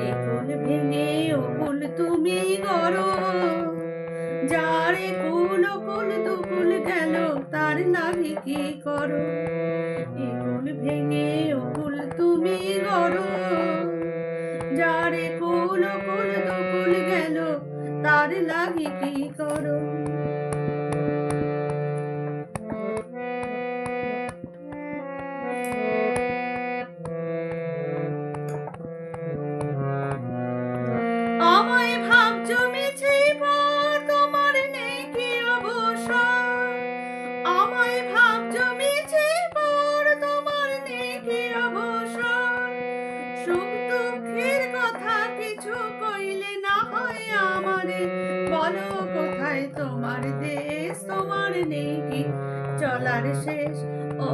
একুল ভেঙে ওকুল তুমি গড়ো, যারে কুল কুল দুকুল গেল তার লাগি কি করো। একুল ভেঙে ওকুল তুমি গড়ো, যারে কুল কুল দুকুল গেল তার লাগি কি করো। আমায় ভাবছো মিছে পর, তোমার নেই কি অবসর। আমায় ভাবছো মিছে পর, তোমার নেই কি অবসর। সুখ দুঃখের কথা কিছু কইলে না হয় আমারে, বলো কোথায় তোমার দেশ, তোমার নেই কি চলার শেষ। ও